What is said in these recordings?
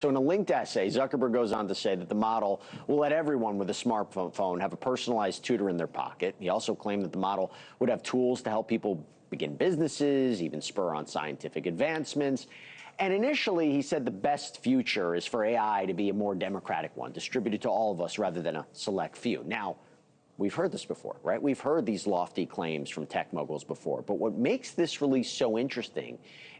So in a linked essay, Zuckerberg goes on to say that the model will let everyone with a smartphone have a personalized tutor in their pocket. He also claimed that the model would have tools to help people begin businesses, even spur on scientific advancements. And initially, he said the best future is for AI to be a more democratic one, distributed to all of us rather than a select few. Now, we've heard this before, right? We've heard these lofty claims from tech moguls before. But what makes this release so interesting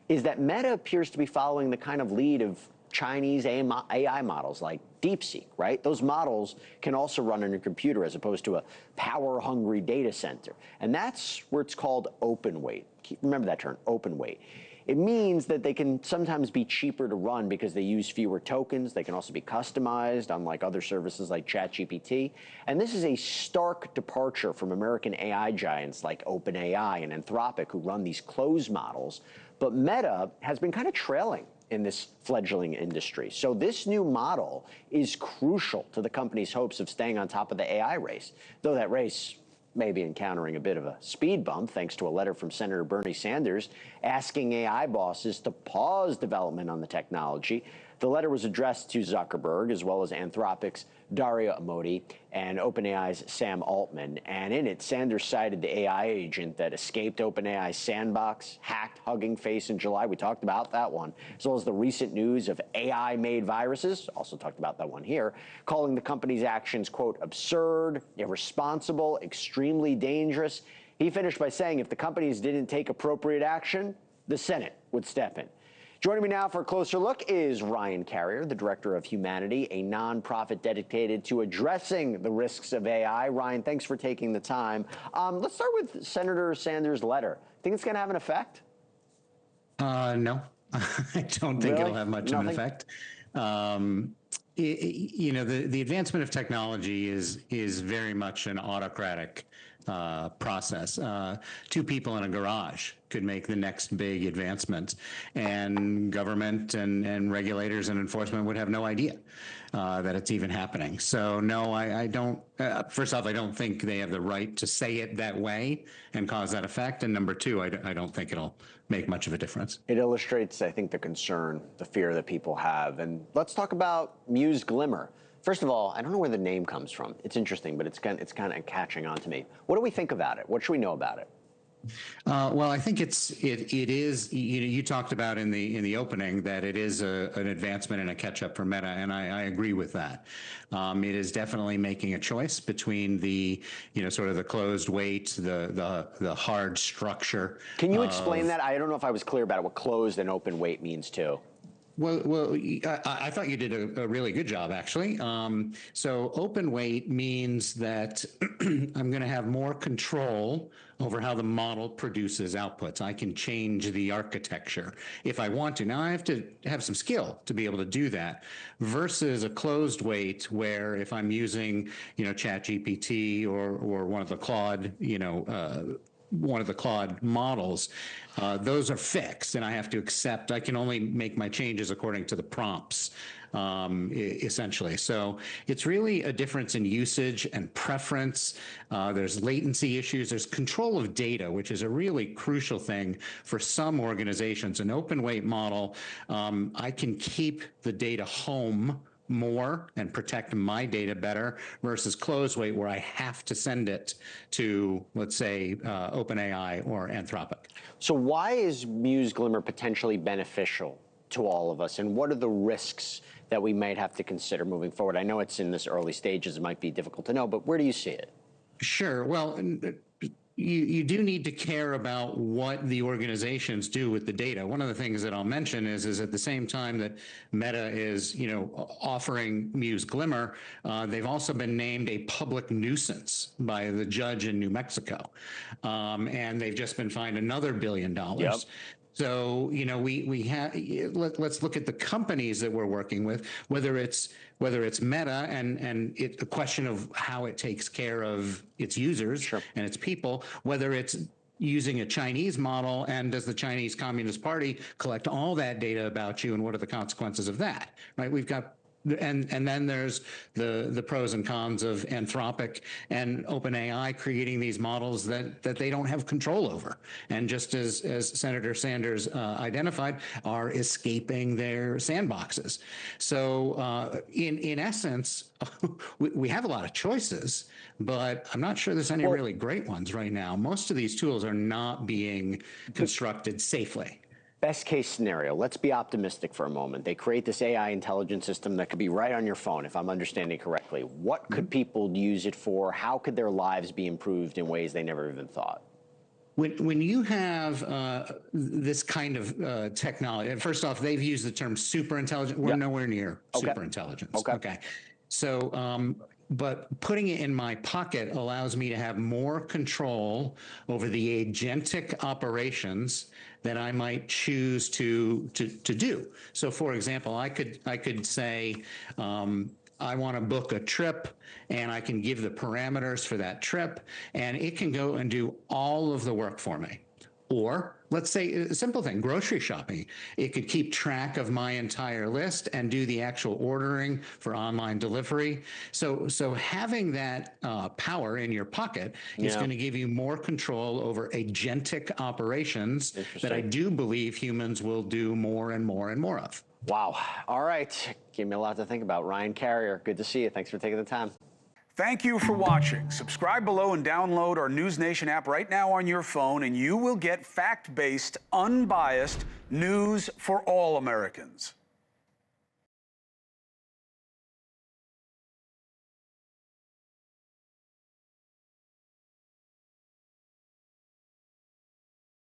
is that Meta appears to be following the kind of lead of Chinese AI models like DeepSeek, right? Those models can also run on a computer as opposed to a power-hungry data center. And that's where it's called open weight. Remember that term, open weight. It means that they can sometimes be cheaper to run because they use fewer tokens. They can also be customized, unlike other services like ChatGPT. And this is a stark departure from American AI giants like OpenAI and Anthropic, who run these closed models. But Meta has been kind of trailing in this fledgling industry. So this new model is crucial to the company's hopes of staying on top of the AI race, though that race may be encountering a bit of a speed bump thanks to a letter from Senator Bernie Sanders asking AI bosses to pause development on the technology. The letter was addressed to Zuckerberg, as well as Anthropic's Dario Amodei and OpenAI's Sam Altman. And in it, Sanders cited the AI agent that escaped OpenAI's sandbox, hacked Hugging Face in July. We talked about that one, as well as the recent news of AI-made viruses. Also talked about that one here, calling the company's actions, quote, absurd, irresponsible, extremely dangerous. He finished by saying if the companies didn't take appropriate action, the Senate would step in. Joining me now for a closer look is Ryan Carrier, the director of Humanity, a nonprofit dedicated to addressing the risks of AI. Ryan, thanks for taking the time. Let's start with Senator Sanders' letter. Think it's going to have an effect? No, I don't think it'll have much of an effect. You know, the advancement of technology is very much an autocratic process. Two people in a garage could make the next big advancement, and government and regulators and enforcement would have no idea that it's even happening. So no, I don't. First off, I don't think they have the right to say it that way and cause that effect. And number two, I don't think it'll make much of a difference. It illustrates, I think, the concern, the fear that people have. And let's talk about Muse Glimmer. First of all, I don't know where the name comes from. It's interesting, but it's kind of catching on to me. What do we think about it? What should we know about it? Well, I think it is. You talked about in the opening that it is an advancement and a catch up for Meta, and I agree with that. It is definitely making a choice between the sort of the closed weight, the hard structure. Can you explain that? I don't know if I was clear about it. What closed and open weight means too. Well, I thought you did a really good job, actually. So open weight means that I'm going to have more control over how the model produces outputs. I can change the architecture if I want to. Now, I have to have some skill to be able to do that, versus a closed weight where if I'm using, ChatGPT or one of the Claude models, those are fixed, and I have to accept. I can only make my changes according to the prompts, essentially. So it's really a difference in usage and preference. There's latency issues. There's control of data, which is a really crucial thing for some organizations. An open weight model, I can keep the data home more and protect my data better, versus closed weight where I have to send it to, let's say, OpenAI or Anthropic. So why is Muse Glimmer potentially beneficial to all of us, and what are the risks that we might have to consider moving forward? I know it's in this early stages. It might be difficult to know, but where do you see it? Sure. Well, you do need to care about what the organizations do with the data. One of the things that I'll mention is at the same time that Meta is, offering Muse Glimmer, they've also been named a public nuisance by the judge in New Mexico. And they've just been fined another $1 billion. Yep. So, we have, let's look at the companies that we're working with, whether it's Meta and it's a question of how it takes care of its users. Sure. And its people, whether it's using a Chinese model, and does the Chinese Communist Party collect all that data about you, and what are the consequences of that, right? We've got And then there's the pros and cons of Anthropic and OpenAI creating these models that they don't have control over, and just as Senator Sanders identified, are escaping their sandboxes. So in essence, we have a lot of choices, but I'm not sure there's any really great ones right now. Most of these tools are not being constructed safely. Best case scenario, let's be optimistic for a moment. They create this AI intelligence system that could be right on your phone, if I'm understanding correctly. What could people use it for? How could their lives be improved in ways they never even thought? When you have this kind of technology, first off, they've used the term super intelligent. We're nowhere near super intelligence. Okay. So, but putting it in my pocket allows me to have more control over the agentic operations that I might choose to do. So, for example, I could say, I want to book a trip, and I can give the parameters for that trip, and it can go and do all of the work for me. Or let's say a simple thing, grocery shopping. It could keep track of my entire list and do the actual ordering for online delivery. So having that power in your pocket is going to give you more control over agentic operations that I do believe humans will do more and more and more of. Wow. All right. Gave me a lot to think about. Ryan Carrier, good to see you. Thanks for taking the time. Thank you for watching. Subscribe below and download our NewsNation app right now on your phone, and you will get fact-based, unbiased news for all Americans.